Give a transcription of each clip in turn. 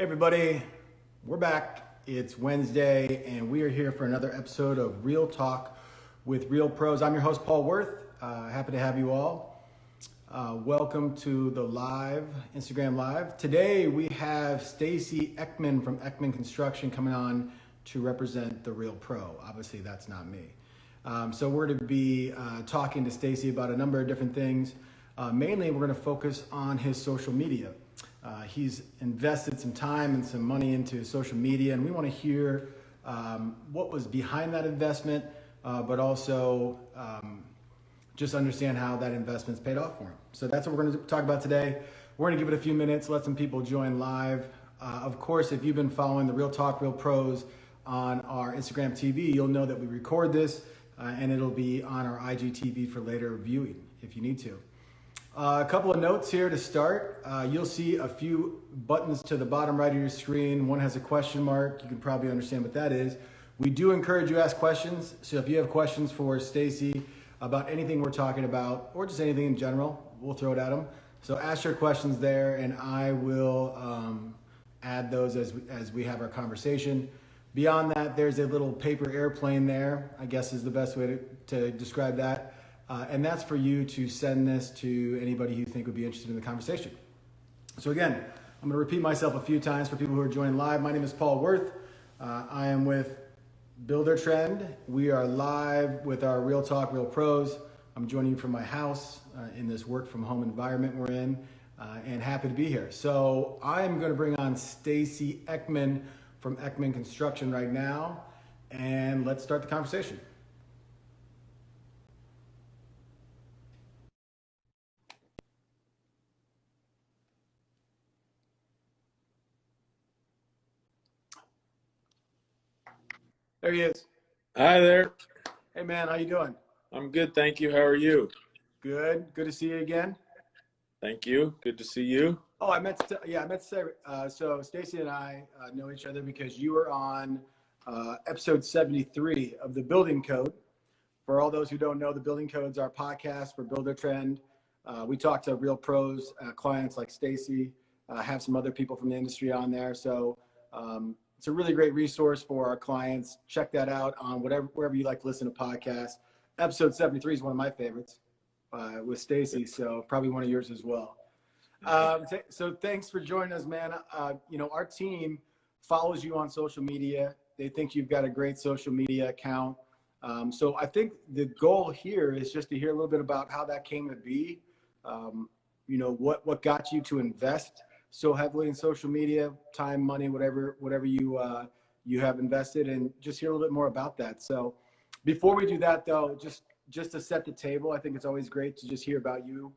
Everybody, we're back. It's Wednesday, and we are here for another episode of Real Talk with Real Pros. I'm your host, Paul Worth. Happy to have you all. Welcome to the Instagram Live. Today, we have Stacy Eakman from Eakman Construction coming on to represent the Real Pro. Obviously, that's not me. So we're going to be talking to Stacy about a number of different things. Mainly, we're going to focus on his social media. He's invested some time and some money into social media, and we want to hear what was behind that investment, but also just understand how that investment's paid off for him. So that's what we're going to talk about today. We're going to give it a few minutes, let some people join live. Of course, if you've been following the Real Talk, Real Pros on our Instagram TV, you'll know that we record this, and it'll be on our IGTV for later viewing if you need to. A couple of notes here to start. You'll see a few buttons to the bottom right of your screen. One has a question mark. You can probably understand what that is. We do encourage you to ask questions. So if you have questions for Stacy about anything we're talking about, or just anything in general, we'll throw it at them. So ask your questions there, and I will add those as we have our conversation. Beyond that, there's a little paper airplane there, I guess is the best way to describe that. And that's for you to send this to anybody you think would be interested in the conversation. So again, I'm going to repeat myself a few times for people who are joining live. My name is Paul Worth. I am with Buildertrend. We are live with our Real Talk, Real Pros. I'm joining you from my house in this work from home environment we're in, and happy to be here. So I'm going to bring on Stacy Eakman from Eakman Construction right now, and let's start the conversation. There he is. Hi there. Hey man, how you doing? I'm good, thank you. How are you? Good. Good to see you again. Thank you. Good to see you. Oh, I meant to say, so Stacy and I know each other because you were on episode 73 of the Building Code. For all those who don't know, the Building Code's our podcast for Buildertrend. We talk to real pros, clients like Stacy, have some other people from the industry on there. So it's a really great resource for our clients. Check that out on wherever you like to listen to podcasts. Episode 73 is one of my favorites with Stacy, so probably one of yours as well. So thanks for joining us, man. Our team follows you on social media. They think you've got a great social media account. So I think the goal here is just to hear a little bit about how that came to be. What got you to invest so heavily in social media, time, money, whatever you have invested, and just hear a little bit more about that. So before we do that, though, just to set the table, I think it's always great to just hear about you.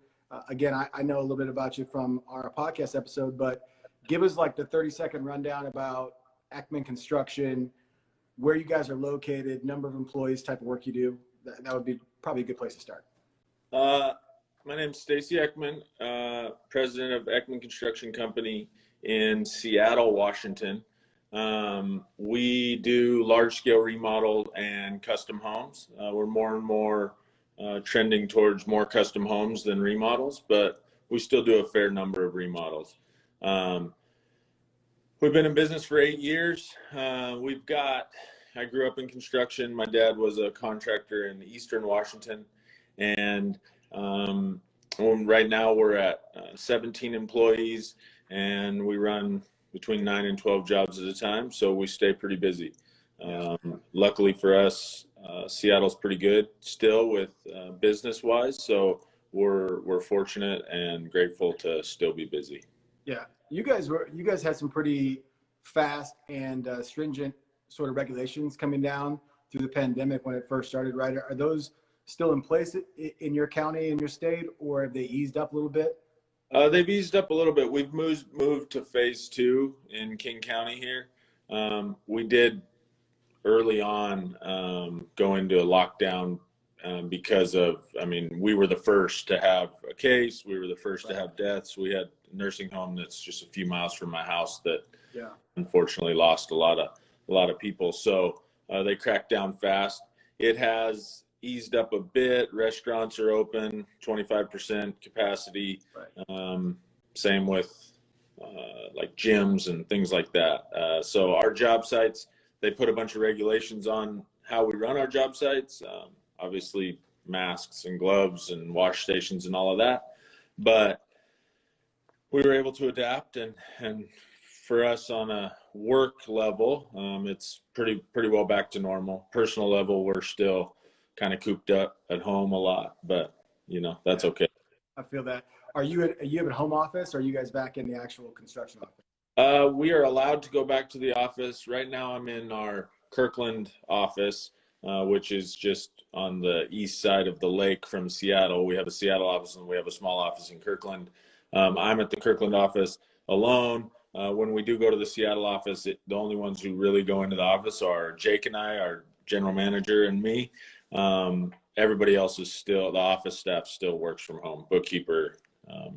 Again, I know a little bit about you from our podcast episode, but give us like the 30-second rundown about Eakman Construction, where you guys are located, number of employees, type of work you do. That would be probably a good place to start. My name's Stacy Eakman, president of Eakman Construction Company in Seattle, Washington. We do large-scale remodel and custom homes. We're more and more trending towards more custom homes than remodels, but we still do a fair number of remodels. We've been in business for 8 years. I grew up in construction. My dad was a contractor in Eastern Washington, and right now we're at 17 employees, and we run between 9 and 12 jobs at a time, so we stay pretty busy. Luckily for us, Seattle's pretty good still with business-wise, so we're fortunate and grateful to still be busy. Yeah, you guys had some pretty fast and stringent sort of regulations coming down through the pandemic when it first started, right? Are those still in place in your county, in your state, or have they eased up a little bit? They've eased up a little bit. We've moved to phase 2 in King County here. We did early on go into a lockdown because we were the first to have a case. We were the first to have deaths. We had a nursing home that's just a few miles from my house that unfortunately lost a lot of people. So they cracked down fast. It has eased up a bit. Restaurants are open, 25% capacity. Right. Same with like gyms and things like that. So our job sites, they put a bunch of regulations on how we run our job sites. Obviously, masks and gloves and wash stations and all of that. But we were able to adapt, and for us on a work level, it's pretty well back to normal. Personal level, we're still kind of cooped up at home a lot, but that's okay. I feel that. Are you at home office, or are you guys back in the actual construction office? We are allowed to go back to the office. Right now I'm in our Kirkland office, which is just on the east side of the lake from Seattle. We have a Seattle office and we have a small office in Kirkland. I'm at the Kirkland office alone. When we do go to the Seattle office, the only ones who really go into the office are Jake and I, our general manager, and me. Everybody else is still, the office staff still works from home. Bookkeeper,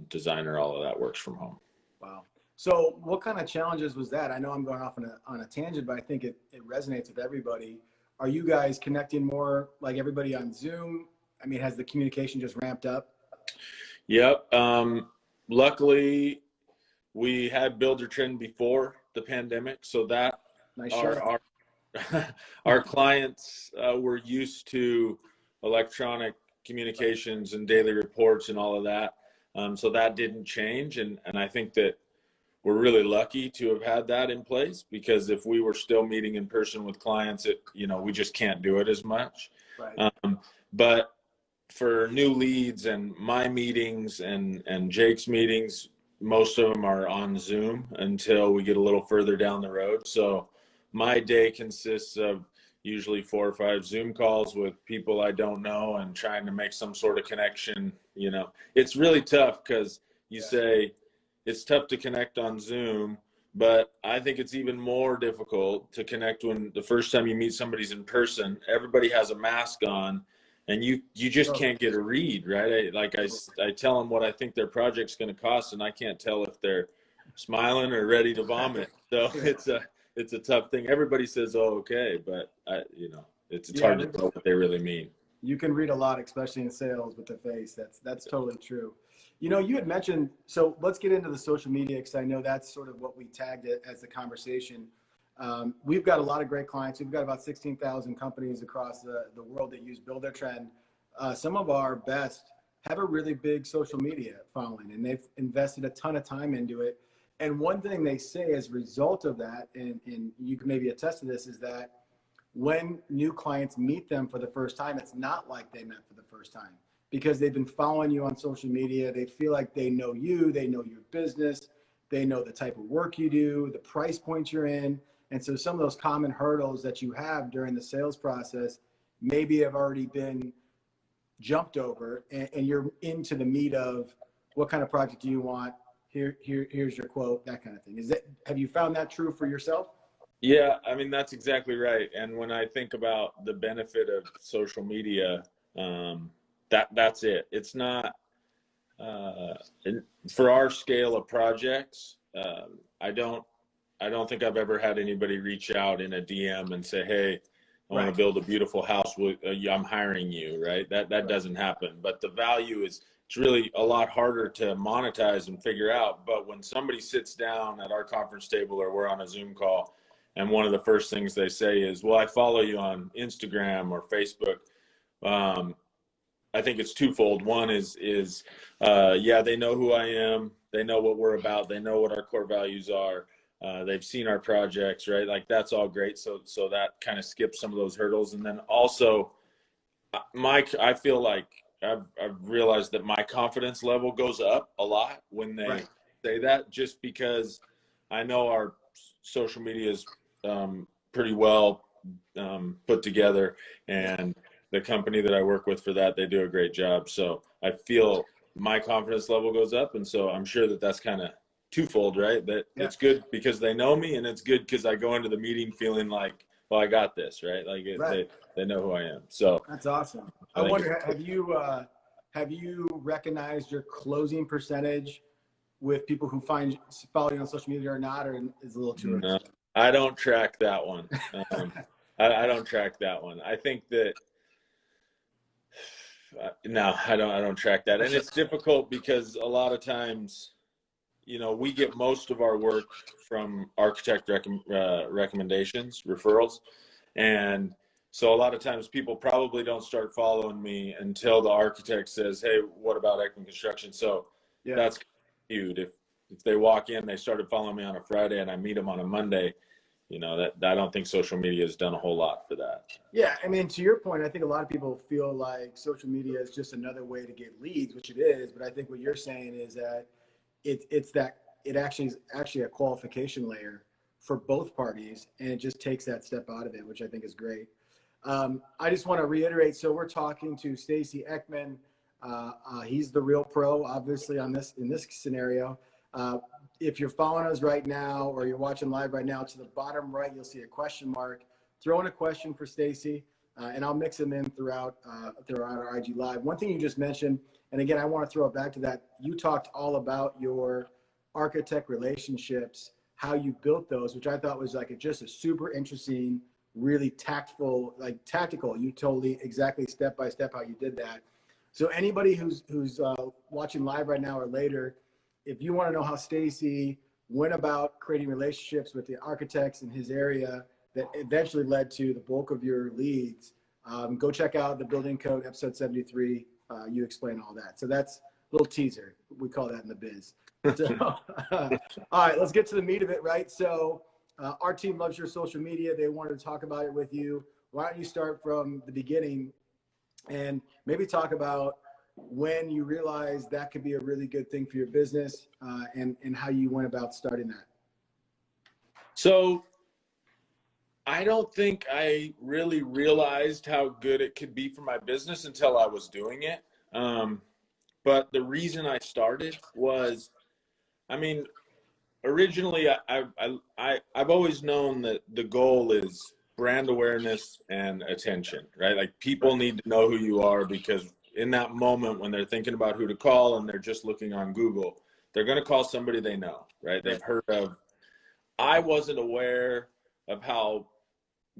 designer, all of that works from home. Wow. So what kind of challenges was that? I know I'm going off on a tangent, but I think it resonates with everybody. Are you guys connecting more like everybody on Zoom? I mean, has the communication just ramped up? Yep. Luckily, we had Buildertrend before the pandemic, so that Nice our clients were used to electronic communications and daily reports and all of that. So that didn't change. And I think that we're really lucky to have had that in place, because if we were still meeting in person with clients, we just can't do it as much. Right. But for new leads and my meetings and Jake's meetings, most of them are on Zoom until we get a little further down the road. So my day consists of usually 4 or 5 Zoom calls with people I don't know and trying to make some sort of connection. It's really tough, because you say it's tough to connect on Zoom, but I think it's even more difficult to connect when the first time you meet somebody's in person. Everybody has a mask on, and you just can't get a read, right? I tell them what I think their project's going to cost, and I can't tell if they're smiling or ready to vomit. So it's a tough thing. Everybody says, "Oh, okay," but it's hard to tell what they really mean. You can read a lot, especially in sales, with the face. That's totally true. You had mentioned, so let's get into the social media, because I know that's sort of what we tagged it as the conversation. We've got a lot of great clients. We've got about 16,000 companies across the world that use Buildertrend. Some of our best have a really big social media following, and they've invested a ton of time into it. And one thing they say as a result of that, and you can maybe attest to this, is that when new clients meet them for the first time, it's not like they met for the first time, because they've been following you on social media. They feel like they know you, they know your business, they know the type of work you do, the price points you're in. And so some of those common hurdles that you have during the sales process maybe have already been jumped over, and you're into the meat of what kind of project do you want? Here's your quote, that kind of thing. Have you found that true for yourself? Yeah, I mean, that's exactly right. And when I think about the benefit of social media, that's it. It's not for our scale of projects. I don't think I've ever had anybody reach out in a DM and say, "Hey, I want to build a beautiful house. I'm hiring you." Right? That doesn't happen. But the value is, it's really a lot harder to monetize and figure out. But when somebody sits down at our conference table or we're on a Zoom call, and one of the first things they say is, "Well, I follow you on Instagram or Facebook." I think it's twofold. One is yeah, they know who I am. They know what we're about. They know what our core values are. They've seen our projects, right? Like, that's all great. So that kind of skips some of those hurdles. And then also, I feel like I've realized that my confidence level goes up a lot when they say that, just because I know our social media is pretty well put together, and the company that I work with for that, they do a great job. So I feel my confidence level goes up. And so I'm sure that that's kind of twofold, right? That it's good because they know me, and it's good because I go into the meeting feeling like, well, I got this, right? Like they know who I am. So that's awesome. I wonder, have you recognized your closing percentage with people who follow you on social media or not, or is it a little too early? No, I don't track that one. I don't track that one. I think that no, I don't track that. And it's difficult because a lot of times we get most of our work from architect recommendations, referrals. And so a lot of times people probably don't start following me until the architect says, hey, what about Eakman Construction? So Yeah. that's cute. If they walk in, they started following me on a Friday and I meet them on a Monday, that I don't think social media has done a whole lot for that. Yeah, I mean, to your point, I think a lot of people feel like social media is just another way to get leads, which it is. But I think what you're saying is that it actually is a qualification layer for both parties, and it just takes that step out of it, which I think is great. I just want to reiterate. So we're talking to Stacy Eakman. He's the real pro, obviously, in this scenario. If you're following us right now or you're watching live right now, to the bottom right, you'll see a question mark. Throw in a question for Stacy, and I'll mix them in throughout our IG Live. One thing you just mentioned, and again, I want to throw it back to that. You talked all about your architect relationships, how you built those, which I thought was just a super interesting, really tactful. You totally exactly step by step how you did that. So anybody who's watching live right now or later, if you want to know how Stacy went about creating relationships with the architects in his area that eventually led to the bulk of your leads, go check out the Building Code episode 73. You explain all that. So that's a little teaser. We call that in the biz. So, all right, let's get to the meat of it, right? So our team loves your social media. They wanted to talk about it with you. Why don't you start from the beginning and maybe talk about when you realized that could be a really good thing for your business, and how you went about starting that. So I don't think I really realized how good it could be for my business until I was doing it. But the reason I started was, originally I've always known that the goal is brand awareness and attention, right? Like people need to know who you are, because in that moment when they're thinking about who to call and they're just looking on Google, they're going to call somebody they know, right? They've heard of. I wasn't aware of how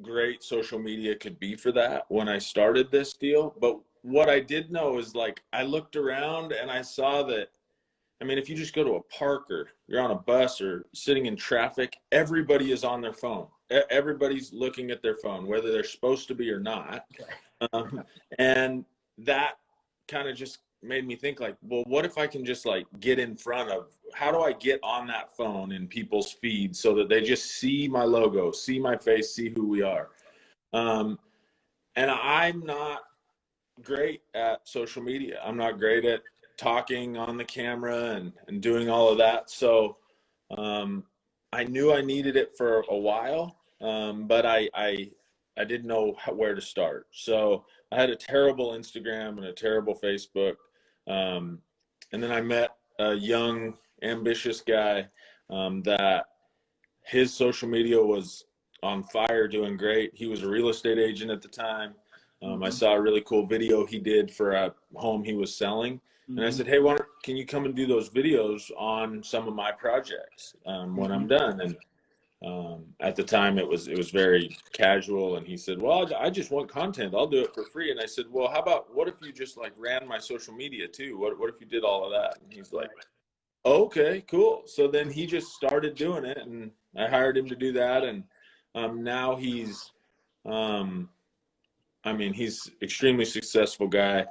great social media could be for that when I started this deal. But what I did know is I looked around and I saw that, if you just go to a park or you're on a bus or sitting in traffic, everybody is on their phone. Everybody's looking at their phone, whether they're supposed to be or not. And that kind of just made me think well, what if I can just get in front of, how do I get on that phone in people's feeds so that they just see my logo, see my face, see who we are. And I'm not great at social media. I'm not great at talking on the camera and doing all of that. So I knew I needed it for a while, but I didn't know where to start. So I had a terrible Instagram and a terrible Facebook. And then I met a young, ambitious guy that his social media was on fire, doing great. He was a real estate agent at the time. I saw a really cool video he did for a home he was selling. And I said, hey, can you come and do those videos on some of my projects when I'm done? And at the time it was very casual. And he said, well, I just want content. I'll do it for free. And I said, well, what if you just ran my social media too? What if you did all of that? And he's like, okay, cool. So then he just started doing it, and I hired him to do that. And now he's extremely successful guy.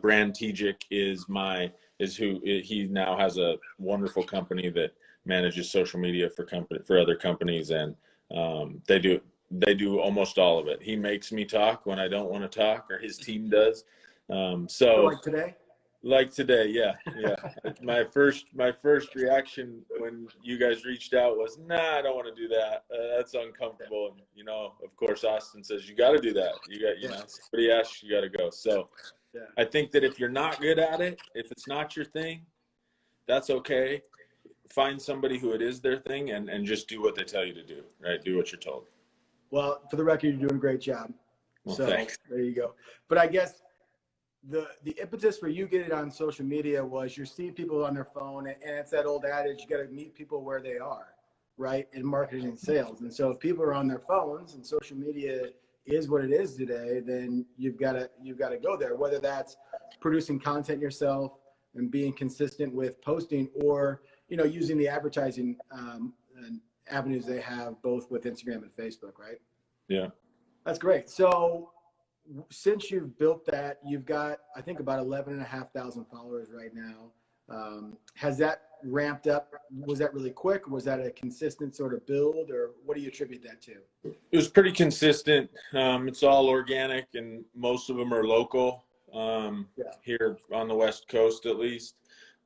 Brand Tejic he now has a wonderful company that manages social media for other companies, and they do almost all of it. He makes me talk when I don't want to talk, or his team does. So like today, yeah. My first reaction when you guys reached out was, nah, I don't want to do that. That's uncomfortable. And of course, Austin says you got to do that. Somebody asks, you got to go. So I think that if you're not good at it, if it's not your thing, that's okay. Find somebody who it is their thing, and just do what they tell you to do, right? Do what you're told. Well, for the record, you're doing a great job. Well, so thanks. There you go. But I guess the impetus for you getting on social media was you're seeing people on their phone, and it's that old adage, you got to meet people where they are, right? In marketing and sales. And so if people are on their phones and social media is what it is today, then you've got to go there, whether that's producing content yourself and being consistent with posting, or using the advertising and avenues they have both with Instagram and Facebook, right? Yeah. That's great. So since you've built that, you've got, I think, about 11,500 followers right now. Has that ramped up? Was that really quick? Was that a consistent sort of build, or what do you attribute that to? It was pretty consistent. It's all organic, and most of them are local, here on the West Coast at least.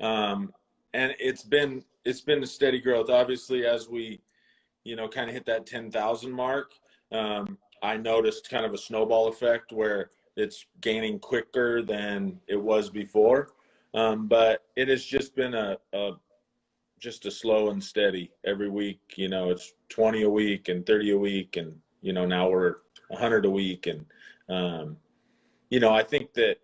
And it's been a steady growth. Obviously, as we, kind of hit that 10,000 mark, I noticed kind of a snowball effect where it's gaining quicker than it was before. But it has just been just a slow and steady every week. It's 20 a week and 30 a week, and now we're 100 a week. And I think that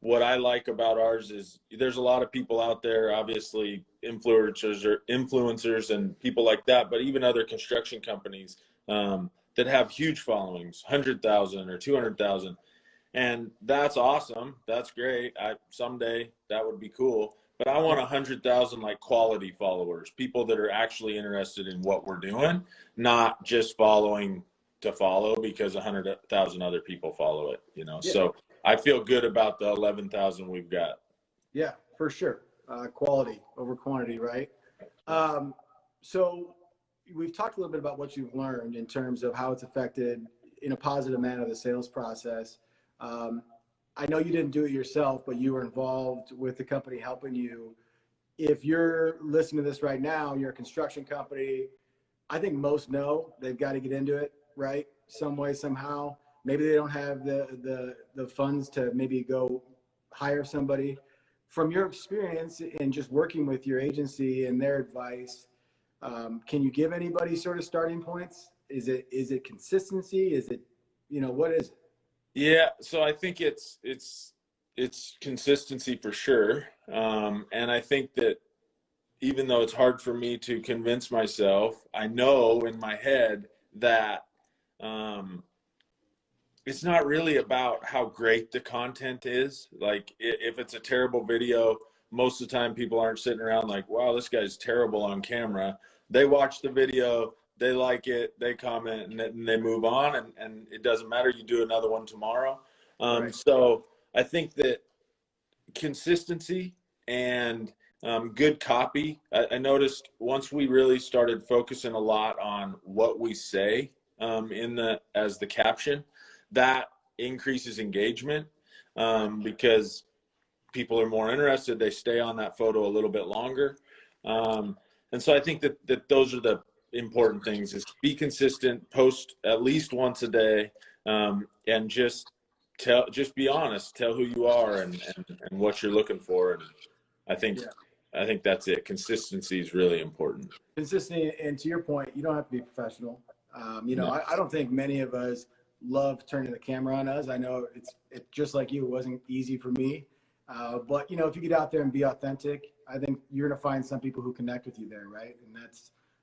what I like about ours is there's a lot of people out there, obviously influencers and people like that, but even other construction companies that have huge followings, 100,000 or 200,000. And that's awesome. That's great. Someday that would be cool. But I want 100,000 like quality followers, people that are actually interested in what we're doing, not just following to follow because 100,000 other people follow it. Yeah. So I feel good about the 11,000 we've got. Yeah, for sure. Quality over quantity, right? So we've talked a little bit about what you've learned in terms of how it's affected in a positive manner the sales process. I know you didn't do it yourself, but you were involved with the company helping you. If you're listening to this right now, you're a construction company. I think most know they've got to get into it, right? Some way, somehow. Maybe they don't have the funds to maybe go hire somebody. From your experience in just working with your agency and their advice, can you give anybody sort of starting points? Is it consistency? Is it, what is it? Yeah, so I think it's consistency for sure. And I think that even though it's hard for me to convince myself, I know in my head that it's not really about how great the content is. Like if it's a terrible video, most of the time people aren't sitting around like, wow, this guy's terrible on camera. They watch the video, they like it, they comment, and they move on, and it doesn't matter. You do another one tomorrow. Right. So I think that consistency and good copy. I noticed once we really started focusing a lot on what we say as the caption, that increases engagement because people are more interested. They stay on that photo a little bit longer. And so I think that those are the important things: is be consistent, post at least once a day, and just be honest, tell who you are and what you're looking for. And I think that's it. Consistency is really important. Consistency, and to your point, you don't have to be professional. No. I don't think many of us love turning the camera on us. I know it's just like you, it wasn't easy for me. But if you get out there and be authentic, I think you're going to find some people who connect with you there, right? And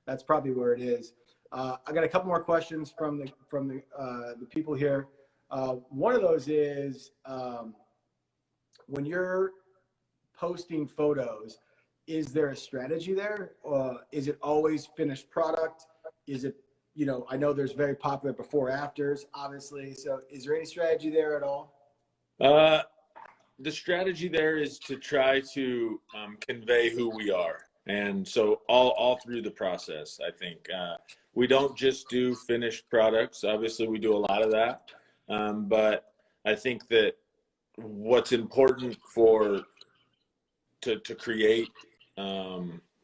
that's probably where it is. I got a couple more questions from the people here. One of those is when you're posting photos, is there a strategy there? Is it always finished product? Is it, I know there's very popular before afters, obviously. So is there any strategy there at all? The strategy there is to try to convey who we are. And so all through the process, I think we don't just do finished products. Obviously, we do a lot of that. But I think that what's important to create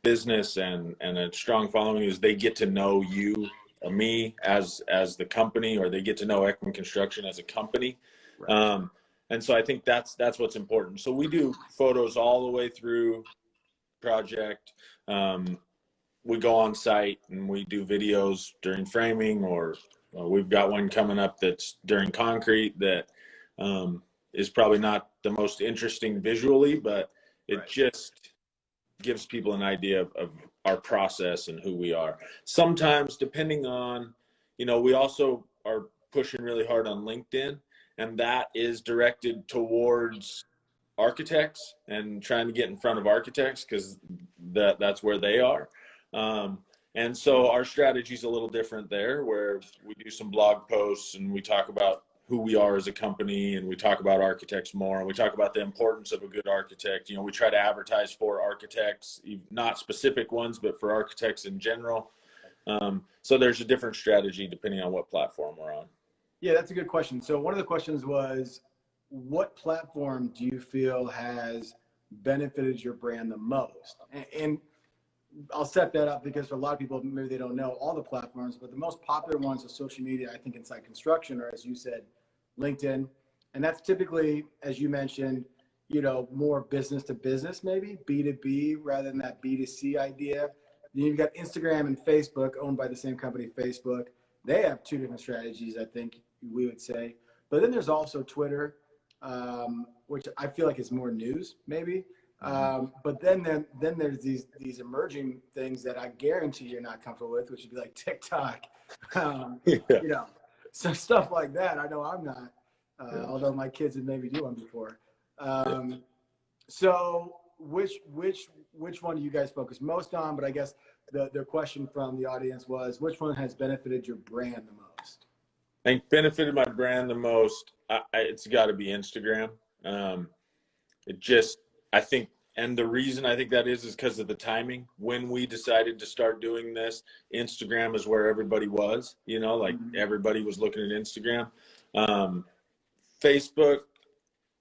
business and a strong following is they get to know you or me as the company, or they get to know Eakman Construction as a company. Right. And so I think that's what's important. So we do photos all the way through project. We go on site and we do videos during framing, or we've got one coming up that's during concrete that is probably not the most interesting visually, but it just gives people an idea of our process and who we are. Sometimes, depending on, we also are pushing really hard on LinkedIn, and that is directed towards architects and trying to get in front of architects because that's where they are. And so our strategy is a little different there, where we do some blog posts and we talk about who we are as a company, and we talk about architects more, and we talk about the importance of a good architect. We try to advertise for architects, not specific ones, but for architects in general. So there's a different strategy depending on what platform we're on. Yeah, that's a good question. So one of the questions was, what platform do you feel has benefited your brand the most? And I'll set that up because for a lot of people, maybe they don't know all the platforms, but the most popular ones of social media, I think, inside construction are, as you said, LinkedIn. And that's typically, as you mentioned, more business to business, maybe B2B rather than that B2C idea. Then you've got Instagram and Facebook, owned by the same company, Facebook. They have two different strategies, I think we would say. But then there's also Twitter, which I feel like is more news, maybe. But then there's these emerging things that I guarantee you're not comfortable with, which would be like TikTok, so stuff like that. I know I'm not, although my kids have maybe do one before. So which one do you guys focus most on? But I guess the question from the audience was, which one has benefited your brand the most? I think benefited my brand the most. It's got to be Instagram. I think, and the reason I think that is because of the timing. When we decided to start doing this, Instagram is where everybody was, everybody was looking at Instagram. Facebook,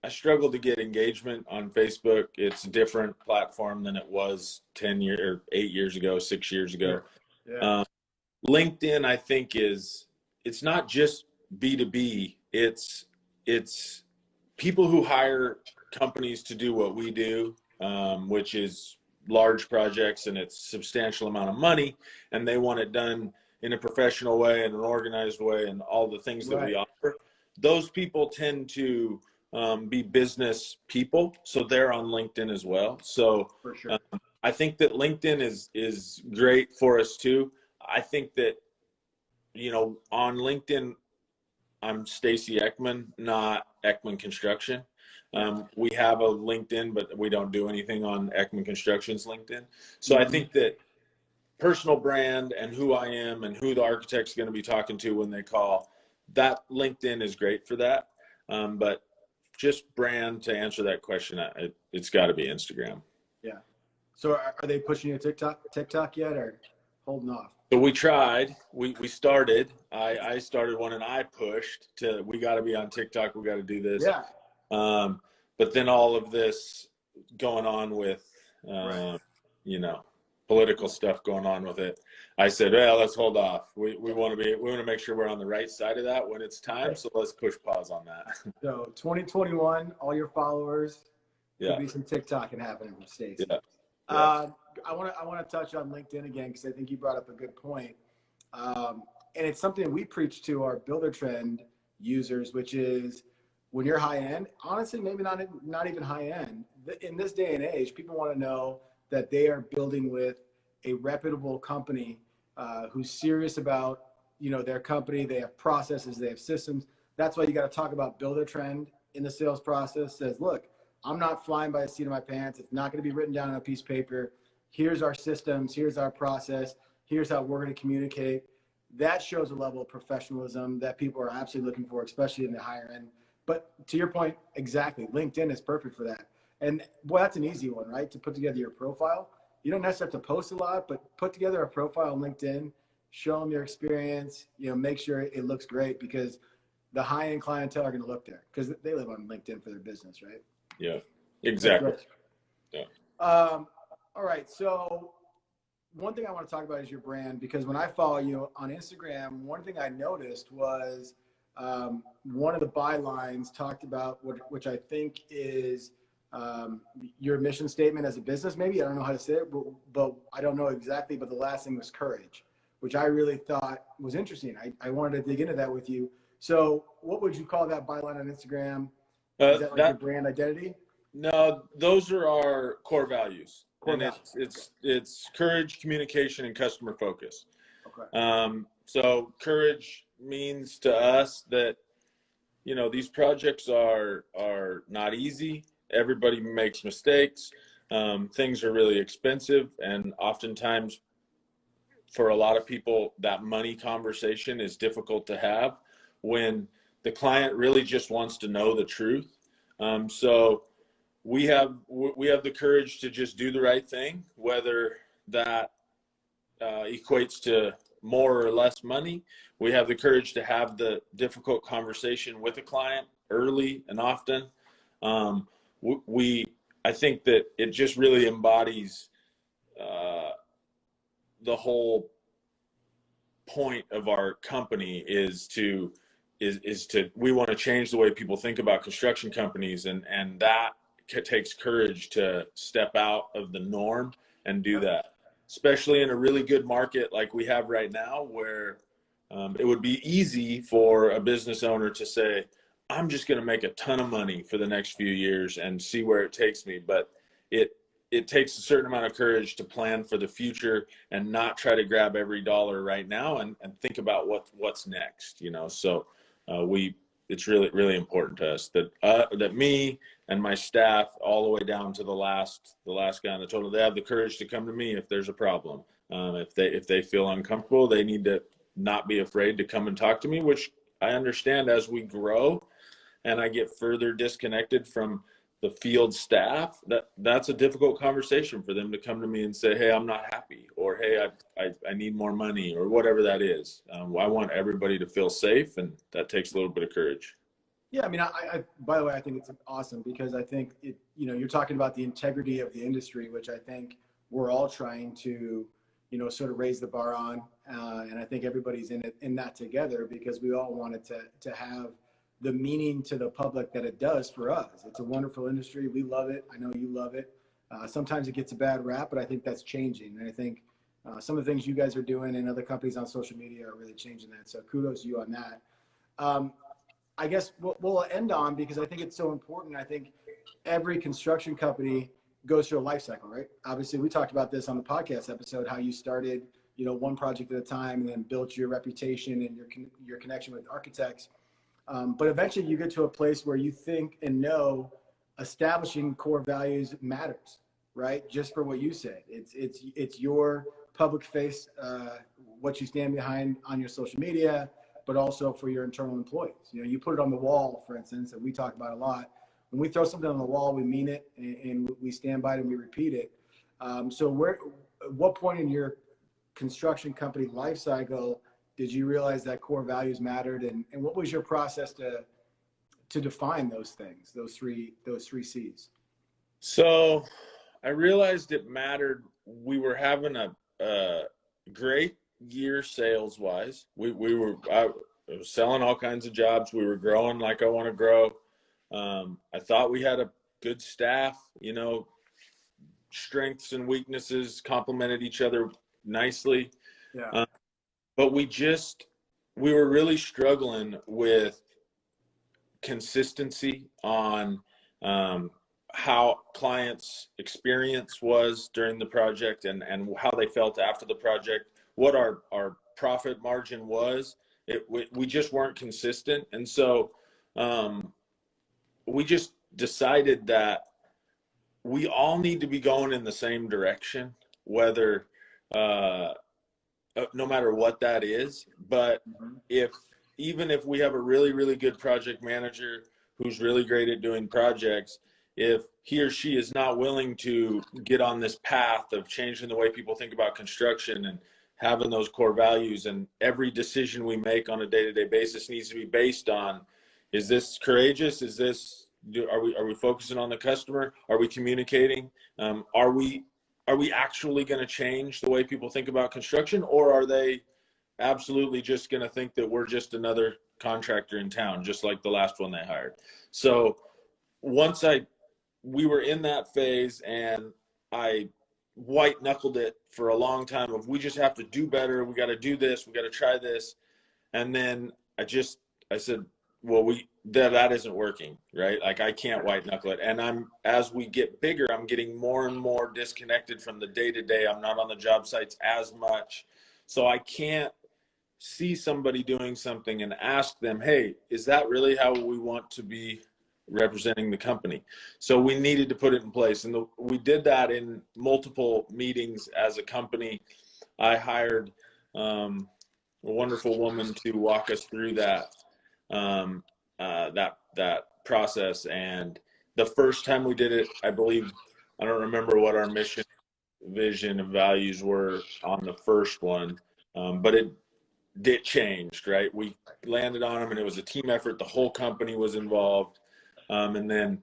I struggled to get engagement on Facebook. It's a different platform than it was 8 years ago, 6 years ago. Yeah. LinkedIn, I think it's not just B2B. It's people who hire companies to do what we do, which is large projects, and it's substantial amount of money, and they want it done in a professional way and an organized way and all the things that we offer. Those people tend to be business people, so they're on LinkedIn as well. So for sure. I think that LinkedIn is great for us too. I think that on LinkedIn, I'm Stacy Eakman, not Eakman Construction. We have a LinkedIn, but we don't do anything on Eakman Construction's LinkedIn. So I think that personal brand and who I am and who the architect's going to be talking to when they call, that LinkedIn is great for that. But just brand, to answer that question, it's got to be Instagram. Yeah. So are they pushing you TikTok yet, or holding off? So we tried. We started. I started one, and I pushed to. We got to be on TikTok. We got to do this. Yeah. But then all of this going on with, political stuff going on with it. I said, well, let's hold off. We want to make sure we're on the right side of that when it's time. So let's push pause on that. So 2021, all your followers, could be some TikToking happening from Stacy. Yeah. I want to touch on LinkedIn again, because I think you brought up a good point. And it's something we preach to our Buildertrend users, which is when you're high end, honestly, maybe not even high end. In this day and age, people want to know that they are building with a reputable company who's serious about their company. They have processes, they have systems. That's why you got to talk about Buildertrend in the sales process. Says, look, I'm not flying by the seat of my pants. It's not going to be written down on a piece of paper. Here's our systems. Here's our process. Here's how we're going to communicate. That shows a level of professionalism that people are absolutely looking for, especially in the higher end. But to your point, exactly, LinkedIn is perfect for that. And boy, that's an easy one, right? To put together your profile. You don't necessarily have to post a lot, but put together a profile on LinkedIn, show them your experience, make sure it looks great, because the high-end clientele are going to look there because they live on LinkedIn for their business, right? Yeah, exactly. Yeah. All right. So one thing I want to talk about is your brand, because when I follow you on Instagram, one thing I noticed was one of the bylines talked about, which I think is your mission statement as a business. Maybe I don't know how to say it, but I don't know exactly. But the last thing was courage, which I really thought was interesting. I wanted to dig into that with you. So what would you call that byline on Instagram? Is that like your brand identity? No, those are our core values. It's courage, communication, and customer focus. Okay. So courage means to us that these projects are not easy. everybody makes mistakes. Things are really expensive, and oftentimes for a lot of people, that money conversation is difficult to have when the client really just wants to know the truth. So we have the courage to just do the right thing, whether that equates to more or less money. We have the courage to have the difficult conversation with a client early and often. I think that it just really embodies the whole point of our company is to we want to change the way people think about construction companies, and that takes courage to step out of the norm and do that, especially in a really good market like we have right now, where it would be easy for a business owner to say, I'm just going to make a ton of money for the next few years and see where it takes me. But it takes a certain amount of courage to plan for the future and not try to grab every dollar right now and think about what's next, you know? So it's really, really important to us that me and my staff, all the way down to the last guy on the total, they have the courage to come to me if there's a problem. If they feel uncomfortable, they need to not be afraid to come and talk to me, which I understand as we grow and I get further disconnected from the field staff, that's a difficult conversation for them to come to me and say, hey, I'm not happy, or hey, I need more money, or whatever that is. I want everybody to feel safe, and that takes a little bit of courage. Yeah, I mean, by the way, I think it's awesome, because I think you're talking about the integrity of the industry, which I think we're all trying to, sort of raise the bar on, and I think everybody's in that together, because we all want it to have the meaning to the public that it does for us. It's a wonderful industry. We love it. I know you love it. Sometimes it gets a bad rap, but I think that's changing. And I think some of the things you guys are doing and other companies on social media are really changing that. So kudos to you on that. I guess we'll end on, because I think it's so important. I think every construction company goes through a life cycle, right? Obviously, we talked about this on the podcast episode, how you started, one project at a time, and then built your reputation and your connection with architects. But eventually you get to a place where you think and know establishing core values matters, right? Just for what you said, it's your public face, what you stand behind on your social media, but also for your internal employees. You put it on the wall, for instance, that we talk about a lot. When we throw something on the wall, we mean it, and we stand by it and we repeat it. So what point in your construction company life cycle did you realize that core values mattered, and what was your process to define those things, those three C's? So I realized it mattered. We were having a great year sales wise. I was selling all kinds of jobs. We were growing like I want to grow. I thought we had a good staff, strengths and weaknesses complemented each other nicely. Yeah. But we were really struggling with consistency on how clients' experience was during the project, and how they felt after the project, what our profit margin was. We just weren't consistent. And so we just decided that we all need to be going in the same direction, whether no matter what that is. But even if we have a really, really good project manager who's really great at doing projects, if he or she is not willing to get on this path of changing the way people think about construction and having those core values, and every decision we make on a day-to-day basis needs to be based on, is this courageous? Are we focusing on the customer? Are we communicating? Are we actually going to change the way people think about construction, or are they absolutely just going to think that we're just another contractor in town, just like the last one they hired? So once we were in that phase, and I white knuckled it for a long time of, we just have to do better. We got to do this. We got to try this. And then I said, well, that isn't working, right? Like, I can't white knuckle it. And as we get bigger, I'm getting more and more disconnected from the day to day. I'm not on the job sites as much. So I can't see somebody doing something and ask them, hey, is that really how we want to be representing the company. So we needed to put it in place. And we did that in multiple meetings as a company. I hired a wonderful woman to walk us through that process. And the first time we did it, I believe, I don't remember what our mission, vision, and values were on the first one, but it changed, right? We landed on them, and it was a team effort. The whole company was involved. And then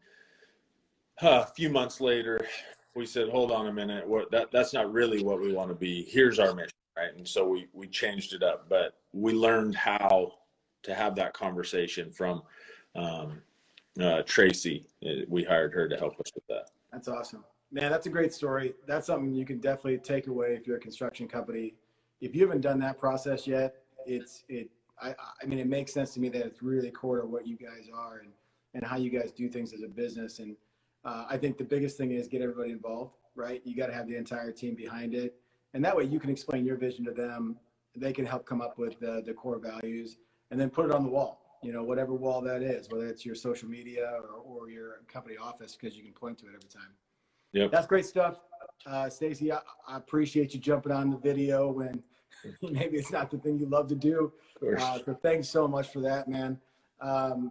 a few months later, we said, hold on a minute, that's not really what we want to be. Here's our mission, right? And so we changed it up, but we learned how to have that conversation from Tracy. We hired her to help us with that. That's awesome. Man, that's a great story. That's something you can definitely take away if you're a construction company. If you haven't done that process yet, I mean, it makes sense to me that it's really core to what you guys are and how you guys do things as a business. And I think the biggest thing is get everybody involved, right? You got to have the entire team behind it. And that way you can explain your vision to them. They can help come up with the core values and then put it on the wall, you know, whatever wall that is, whether it's your social media or your company office, because you can point to it every time. Yep. That's great stuff. Stacy, I appreciate you jumping on the video when maybe it's not the thing you love to do. So thanks so much for that, man.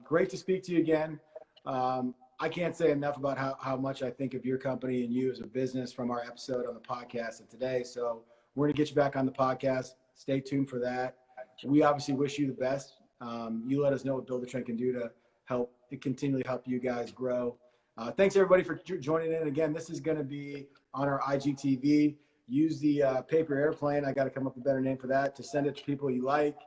Great to speak to you again. I can't say enough about how much I think of your company and you as a business from our episode on the podcast and today. So we're going to get you back on the podcast. Stay tuned for that. We obviously wish you the best. You let us know what Buildertrend can do to help continually help you guys grow. Thanks everybody for joining in. Again, this is going to be on our IGTV. Use the paper airplane. I got to come up with a better name for that to send it to people you like.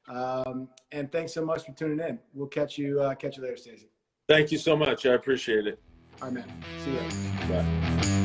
And thanks so much for tuning in. We'll catch you later, Stacy. Thank you so much. I appreciate it. All right, man. See you. Bye.